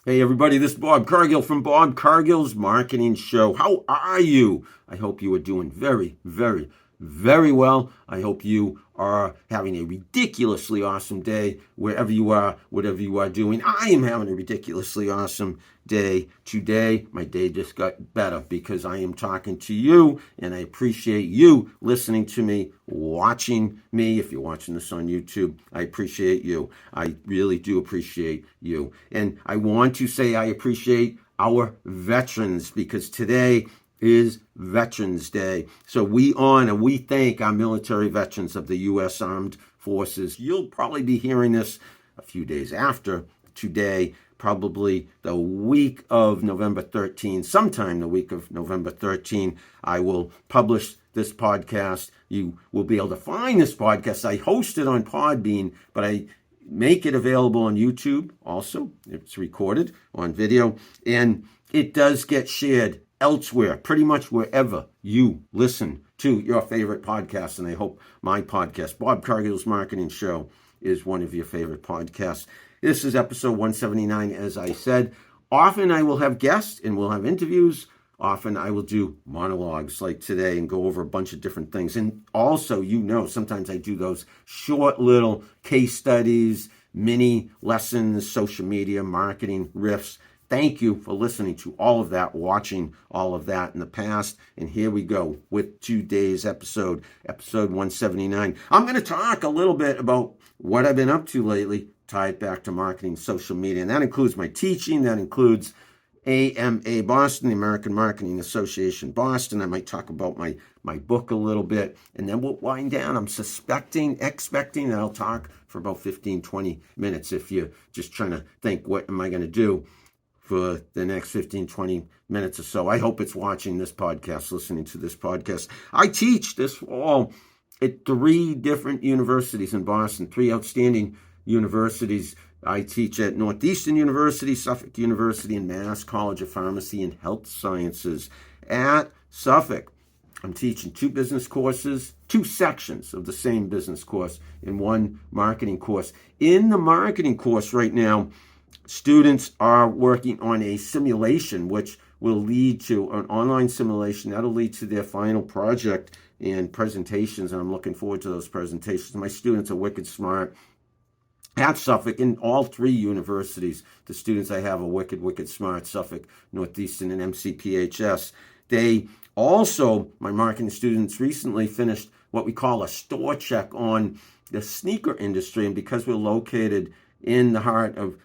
Hey everybody, this is Bob Cargill from Bob Cargill's Marketing Show. How are you? I hope you are doing very well. I hope you are having a ridiculously awesome day wherever you are, whatever you are doing. I am having a ridiculously awesome day today. My day just got better because I am talking to you, and I appreciate you listening to me, watching me. If you're watching this on YouTube, I appreciate you. I really do appreciate you. And I want to say I appreciate our veterans because today is Veterans Day. So we honor, we thank our military veterans of the U.S. Armed Forces. You'll probably be hearing this a few days after today, probably the week of November 13, sometime the week of November 13, I will publish this podcast. You will be able to find this podcast. I host it on Podbean, but I make it available on YouTube also. It's recorded on video, and it does get shared elsewhere, pretty much wherever you listen to your favorite podcast. And I hope my podcast, Bob Cargill's Marketing Show, is one of your favorite podcasts. This is episode 179, as I said. Often I will have guests and we'll have interviews. Often I will do monologues like today and go over a bunch of different things. And also, sometimes I do those short little case studies, mini lessons, social media, marketing riffs. Thank you for listening to all of that, watching all of that in the past. And here we go with today's episode 179. I'm going to talk a little bit about what I've been up to lately, tie it back to marketing, social media. And that includes my teaching. That includes AMA Boston, the American Marketing Association Boston. I might talk about my book a little bit. And then we'll wind down. I'm expecting that I'll talk for about 15, 20 minutes if you're just trying to think, what am I going to do for the next 15, 20 minutes or so. I hope it's watching this podcast, listening to this podcast. I teach this fall at 3 different universities in Boston, 3 outstanding universities. I teach at Northeastern University, Suffolk University, and Mass College of Pharmacy and Health Sciences. At Suffolk, I'm teaching 2 business courses, 2 sections of the same business course, and 1 marketing course. In the marketing course right now, students are working on a simulation, which will lead to an online simulation. That'll lead to their final project and presentations, and I'm looking forward to those presentations. My students are wicked smart. At Suffolk, in all 3 universities, the students I have are wicked smart, Suffolk, Northeastern, and MCPHS. They also, my marketing students recently finished what we call a store check on the sneaker industry, and because we're located in the heart of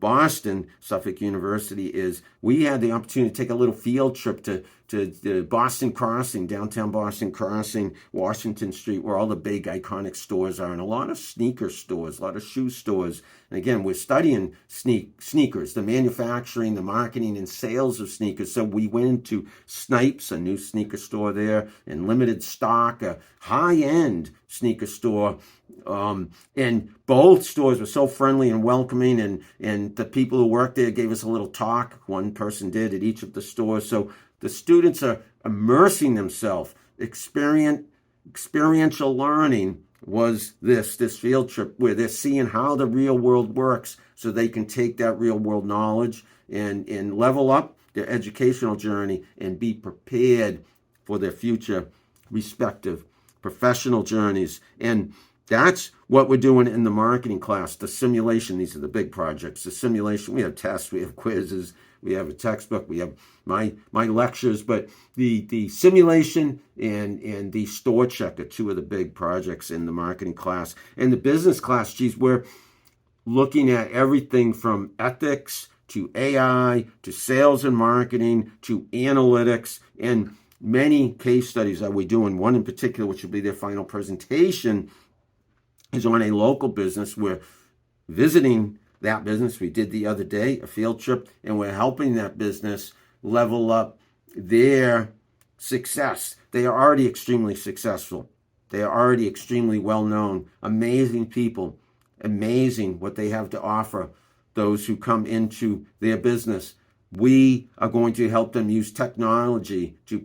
Boston, Suffolk University we had the opportunity to take a little field trip to the Boston Crossing, downtown Boston Crossing, Washington Street, where all the big iconic stores are, and a lot of sneaker stores, a lot of shoe stores. And again, we're studying sneakers, the manufacturing, the marketing, and sales of sneakers. So we went to Snipes, a new sneaker store there, and Limited Stock, a high-end sneaker store. And both stores were so friendly and welcoming, and the people who worked there gave us a little talk. One person did at each of the stores. So the students are immersing themselves. Experiential learning was this field trip where they're seeing how the real world works so they can take that real world knowledge and level up their educational journey and be prepared for their future respective professional journeys. And that's what we're doing in the marketing class, the simulation. These are the big projects. The simulation, we have tests, we have quizzes, we have a textbook, we have my lectures, but the simulation and the store check are 2 of the big projects in the marketing class. In the business class, we're looking at everything from ethics to AI to sales and marketing to analytics, and many case studies that we're doing. One in particular, which will be their final presentation, is on a local business. We're visiting that business. We did the other day a field trip, and we're helping that business level up their success. They are already extremely successful. They are already extremely well known. Amazing people. Amazing what they have to offer those who come into their business. We are going to help them use technology to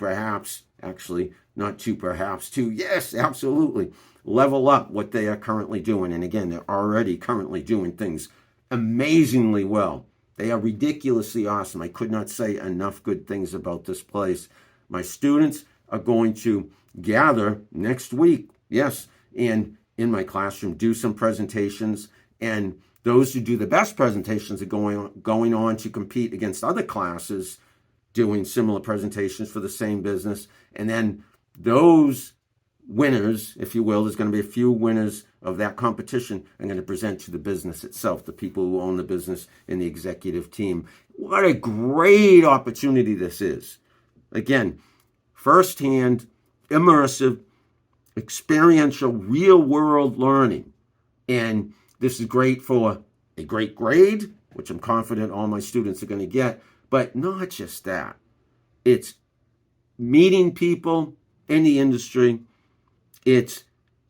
yes, absolutely, level up what they are currently doing. And again, they're already currently doing things amazingly well. They are ridiculously awesome. I could not say enough good things about this place. My students are going to gather next week, yes, and in my classroom do some presentations, and those who do the best presentations are going on to compete against other classes doing similar presentations for the same business. And then those winners, if you will, there's going to be a few winners of that competition. I'm going to present to the business itself, the people who own the business and the executive team. What a great opportunity this is. Again, firsthand, immersive, experiential, real-world learning. And this is great for a great grade, which I'm confident all my students are going to get. But not just that. It's meeting people in the industry. It's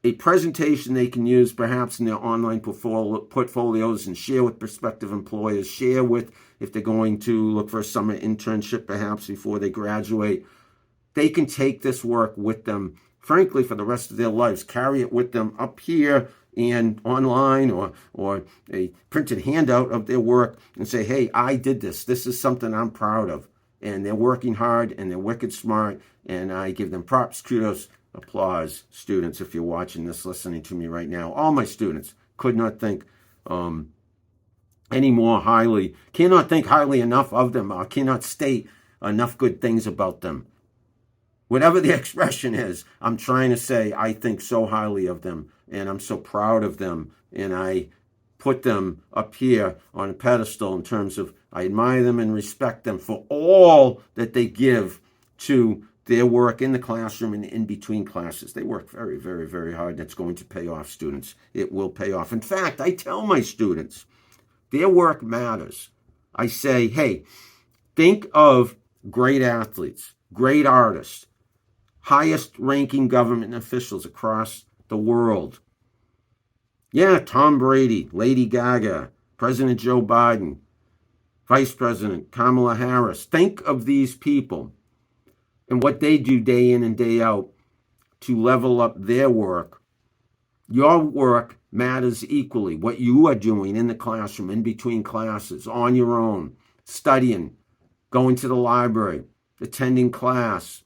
a presentation they can use perhaps in their online portfolios and share with prospective employers, share with if they're going to look for a summer internship perhaps before they graduate. They can take this work with them, frankly, for the rest of their lives, carry it with them up here and online or a printed handout of their work and say, hey, I did this. This is something I'm proud of. And they're working hard and they're wicked smart. And I give them props, kudos, applause. Students, if you're watching this, listening to me right now, all my students could not think any more highly, cannot think highly enough of them, or cannot state enough good things about them. Whatever the expression is, I'm trying to say I think so highly of them, and I'm so proud of them, and I put them up here on a pedestal in terms of I admire them and respect them for all that they give to their work in the classroom and in between classes. They work very, very, very hard, and it's going to pay off, students. It will pay off. In fact, I tell my students, their work matters. I say, hey, think of great athletes, great artists, highest ranking government officials across the world. Yeah, Tom Brady, Lady Gaga, President Joe Biden, Vice President Kamala Harris. Think of these people and what they do day in and day out to level up their work. Your work matters equally. What you are doing in the classroom, in between classes, on your own, studying, going to the library, attending class,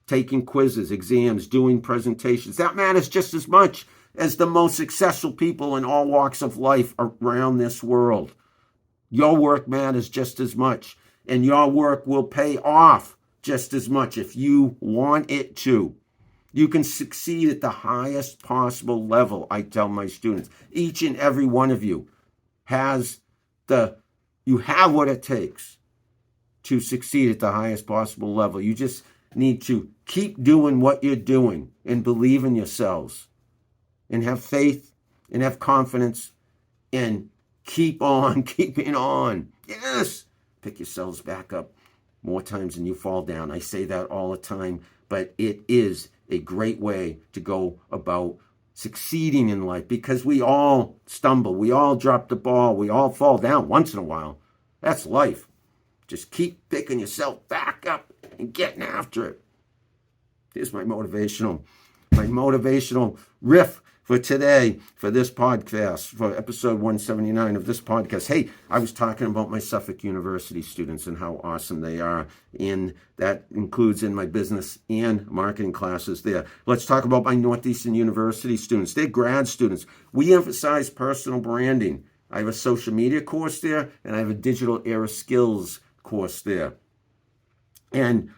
taking quizzes, exams, doing presentations. That matters just as much as the most successful people in all walks of life around this world. Your work matters just as much, and your work will pay off just as much if you want it to. You can succeed at the highest possible level, I tell my students. Each and every one of you you have what it takes to succeed at the highest possible level. You just need to keep doing what you're doing and believe in yourselves and have faith and have confidence and keep on keeping on. Yes, pick yourselves back up more times than you fall down. I say that all the time, but it is a great way to go about succeeding in life because we all stumble, we all drop the ball, we all fall down once in a while. That's life. Just keep picking yourself back up and getting after it. Here's my motivational riff for today, for this podcast, for episode 179 of this podcast. Hey, I was talking about my Suffolk University students and how awesome they are, and that includes in my business and marketing classes there. Let's talk about my Northeastern University students. They're grad students. We emphasize personal branding. I have a social media course there, and I have a digital era skills course there. And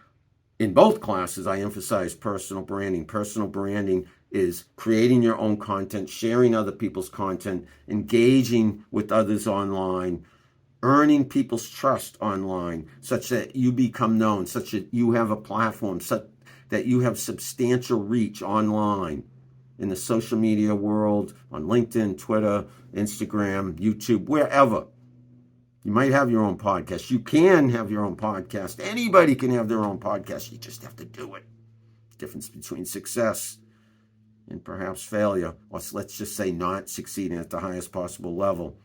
in both classes, I emphasize personal branding. Personal branding is creating your own content, sharing other people's content, engaging with others online, earning people's trust online, such that you become known, such that you have a platform, such that you have substantial reach online in the social media world, on LinkedIn, Twitter, Instagram, YouTube, wherever. You might have your own podcast. You can have your own podcast. Anybody can have their own podcast. You just have to do it. Difference between success and perhaps failure, or let's just say not succeeding at the highest possible level,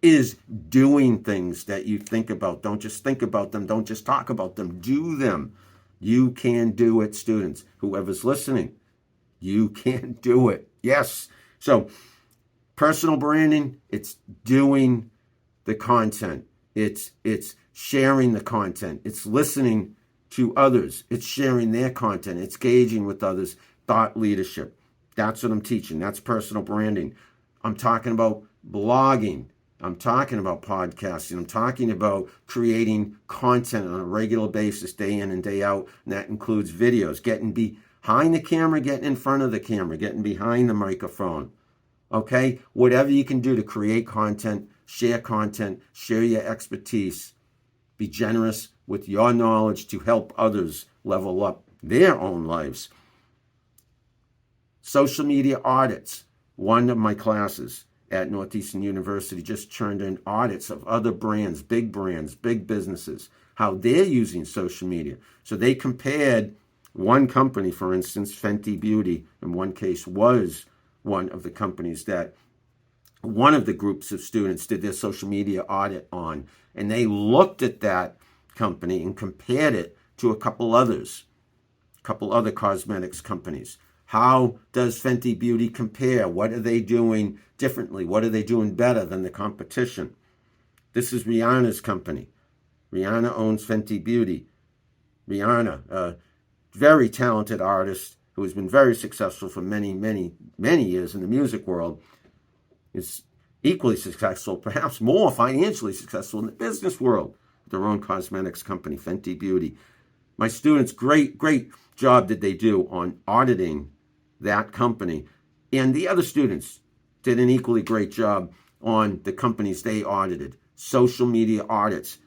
is doing things that you think about. Don't just think about them. Don't just talk about them. Do them. You can do it, students. Whoever's listening, you can do it. Yes. So personal branding, it's doing the content. It's sharing the content. It's listening to others. It's sharing their content. It's gauging with others. Thought leadership. That's what I'm teaching. That's personal branding. I'm talking about blogging. I'm talking about podcasting. I'm talking about creating content on a regular basis, day in and day out. And that includes videos, getting behind the camera, getting in front of the camera, getting behind the microphone. Okay? Whatever you can do to create content, share your expertise. Be generous with your knowledge to help others level up their own lives. Social media audits. One of my classes at Northeastern University just turned in audits of other brands, big businesses, how they're using social media. So they compared one company, for instance, Fenty Beauty, in one case was one of the companies that one of the groups of students did their social media audit on. And they looked at that company and compared it to a couple other cosmetics companies. How does Fenty Beauty compare? What are they doing differently? What are they doing better than the competition? This is Rihanna's company. Rihanna owns Fenty Beauty. Rihanna, a very talented artist who has been very successful for many, many, many years in the music world, is equally successful, perhaps more financially successful in the business world. Their own cosmetics company, Fenty Beauty. My students, great job did they do on auditing that company. And the other students did an equally great job on the companies they audited. Social media audits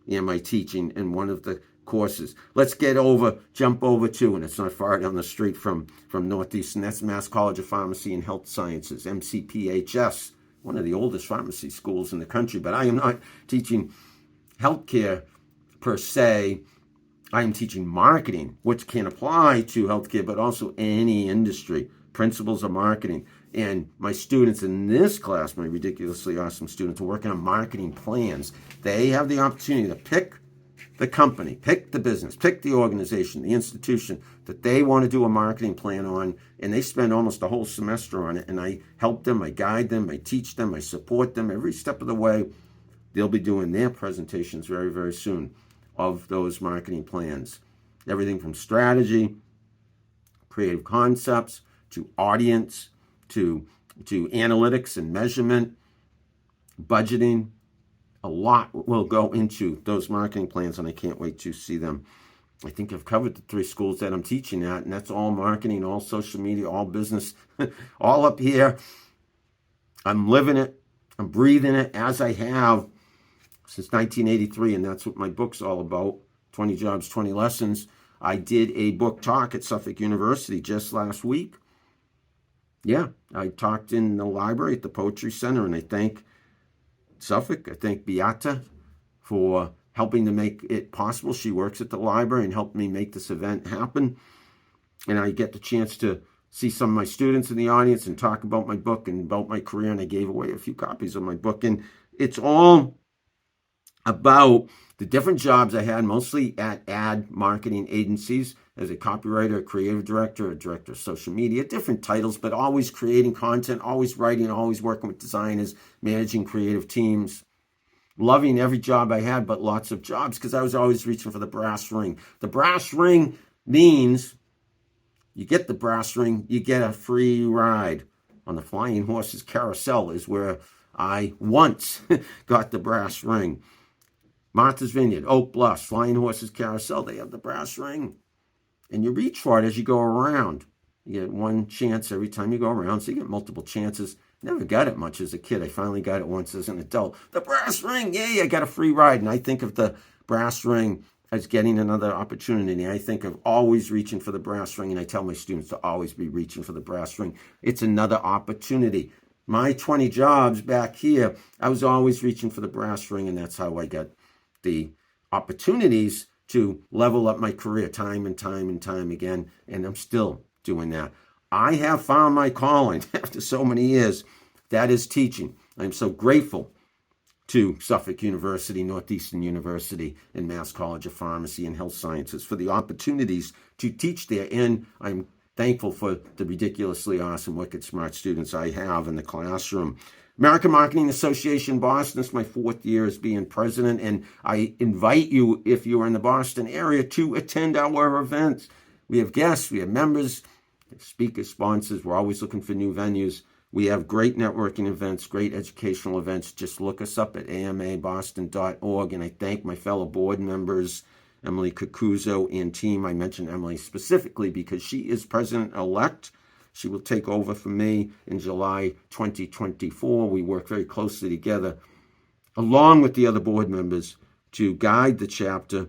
am I teaching in one of the courses. Let's jump over to, and it's not far down the street from Northeastern, that's Mass College of Pharmacy and Health Sciences, MCPHS, one of the oldest pharmacy schools in the country. But I am not teaching healthcare per se. I am teaching marketing, which can apply to healthcare, but also any industry, principles of marketing. And my students in this class, my ridiculously awesome students, are working on marketing plans. They have the opportunity to pick the company, pick the business, pick the organization, the institution that they want to do a marketing plan on, and they spend almost a whole semester on it. And I help them, I guide them, I teach them, I support them every step of the way. They'll be doing their presentations very, very soon of those marketing plans. Everything from strategy, creative concepts, to audience, to analytics and measurement, budgeting. A lot will go into those marketing plans, and I can't wait to see them. I think I've covered the 3 schools that I'm teaching at, and that's all marketing, all social media, all business, all up here. I'm living it. I'm breathing it as I have since 1983, and that's what my book's all about, 20 Jobs, 20 Lessons. I did a book talk at Suffolk University just last week. Yeah, I talked in the library at the Poetry Center, and I thank Suffolk, I thank Beata for helping to make it possible. She works at the library and helped me make this event happen. And I get the chance to see some of my students in the audience and talk about my book and about my career, and I gave away a few copies of my book. And it's all about the different jobs I had, mostly at ad marketing agencies, as a copywriter, a creative director, a director of social media, different titles, but always creating content, always writing, always working with designers, managing creative teams. Loving every job I had, but lots of jobs, because I was always reaching for the brass ring. The brass ring means you get the brass ring, you get a free ride on the Flying Horses Carousel, is where I once got the brass ring. Martha's Vineyard, Oak Bluffs, Flying Horses Carousel, they have the brass ring. And you reach for it as you go around. You get one chance every time you go around, so you get multiple chances. Never got it much as a kid. I finally got it once as an adult. The brass ring, yay, I got a free ride. And I think of the brass ring as getting another opportunity. I think of always reaching for the brass ring, and I tell my students to always be reaching for the brass ring. It's another opportunity. My 20 jobs back here, I was always reaching for the brass ring, and that's how I got the opportunities to level up my career time and time again, and I'm still doing that. I have found my calling after so many years. That is teaching. I'm so grateful to Suffolk University, Northeastern University, and Mass College of Pharmacy and Health Sciences for the opportunities to teach there. And I'm Thankful for the ridiculously awesome, wicked smart students I have in the classroom. American Marketing Association Boston, it's my 4th year as being president, and I invite you, if you're in the Boston area, to attend our events. We have guests, we have members, speakers, sponsors. We're always looking for new venues. We have great networking events, great educational events. Just look us up at amaboston.org, and I thank my fellow board members, Emily Cucuzzo and team. I mentioned Emily specifically because she is president-elect. She will take over for me in July 2024. We work very closely together, along with the other board members, to guide the chapter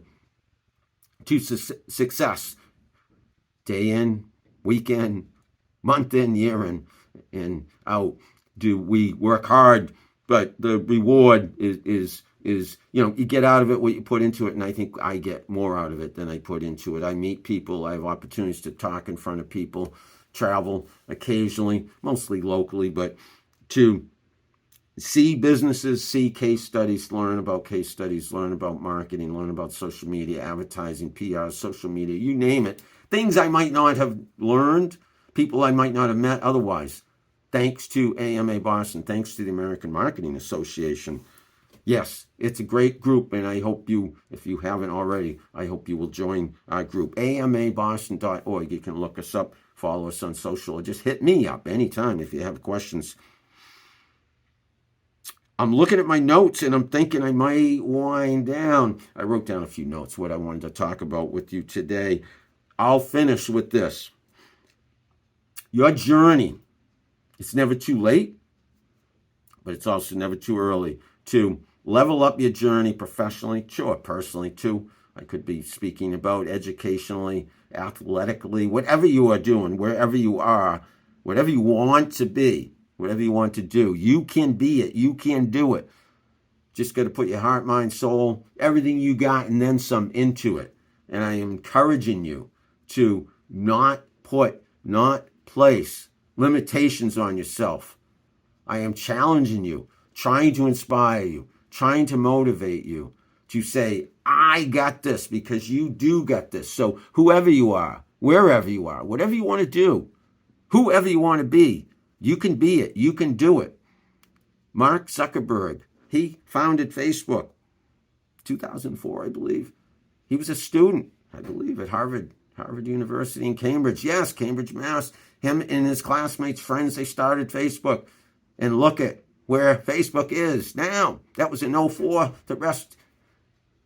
to success, day in, week in, month in, year in, and out. Do we work hard, but the reward is you get out of it what you put into it, and I think I get more out of it than I put into it. I meet people, I have opportunities to talk in front of people, travel occasionally, mostly locally, but to see businesses, see case studies, learn about case studies, learn about marketing, learn about social media, advertising, PR, social media, you name it. Things I might not have learned, people I might not have met otherwise. Thanks to AMA Boston, thanks to the American Marketing Association. Yes, it's a great group, and I hope you, if you haven't already, I hope you will join our group. amaboston.org. You can look us up, follow us on social, or just hit me up anytime if you have questions. I'm looking at my notes, and I'm thinking I might wind down. I wrote down a few notes, what I wanted to talk about with you today. I'll finish with this. Your journey, it's never too late, but it's also never too early to level up your journey professionally, sure, personally too. I could be speaking about educationally, athletically, whatever you are doing, wherever you are, whatever you want to be, whatever you want to do, you can be it, you can do it. Just got to put your heart, mind, soul, everything you got, and then some into it. And I am encouraging you to not place limitations on yourself. I am challenging you, trying to inspire you, trying to motivate you to say, I got this, because you do got this. So whoever you are, wherever you are, whatever you want to do, whoever you want to be, you can be it. You can do it. Mark Zuckerberg, he founded Facebook 2004, I believe. He was a student, I believe, at Harvard University in Cambridge. Yes, Cambridge, Mass. Him and his classmates, friends, they started Facebook. And look at where Facebook is now. That was in 2004. The rest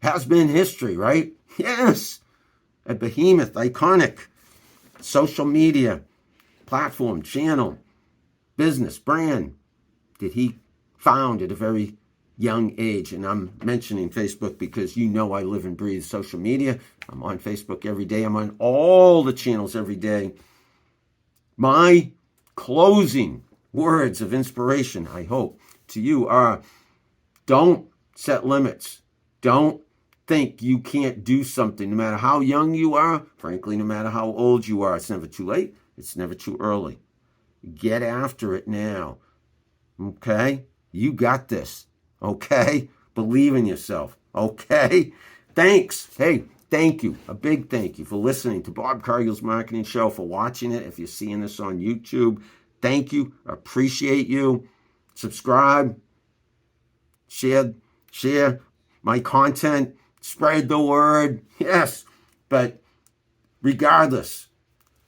has been history, right? Yes. A behemoth, iconic social media platform, channel, business, brand that he found at a very young age. And I'm mentioning Facebook because I live and breathe social media. I'm on Facebook every day. I'm on all the channels every day. My closing words of inspiration, I hope, to you are, don't set limits. Don't think you can't do something, no matter how young you are, frankly, no matter how old you are. It's never too late. It's never too early. Get after it now. Okay? You got this. Okay? Believe in yourself. Okay? Thanks. Hey, thank you. A big thank you for listening to Bob Cargill's Marketing Show, for watching it. If you're seeing this on YouTube, thank you. Appreciate you. Subscribe. Share my content. Spread the word. Yes. But regardless,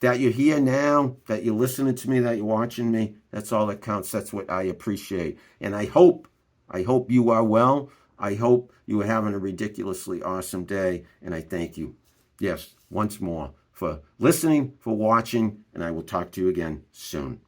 that you're here now, that you're listening to me, that you're watching me, that's all that counts. That's what I appreciate. And I hope you are well. I hope you are having a ridiculously awesome day. And I thank you, yes, once more, for listening, for watching, and I will talk to you again soon.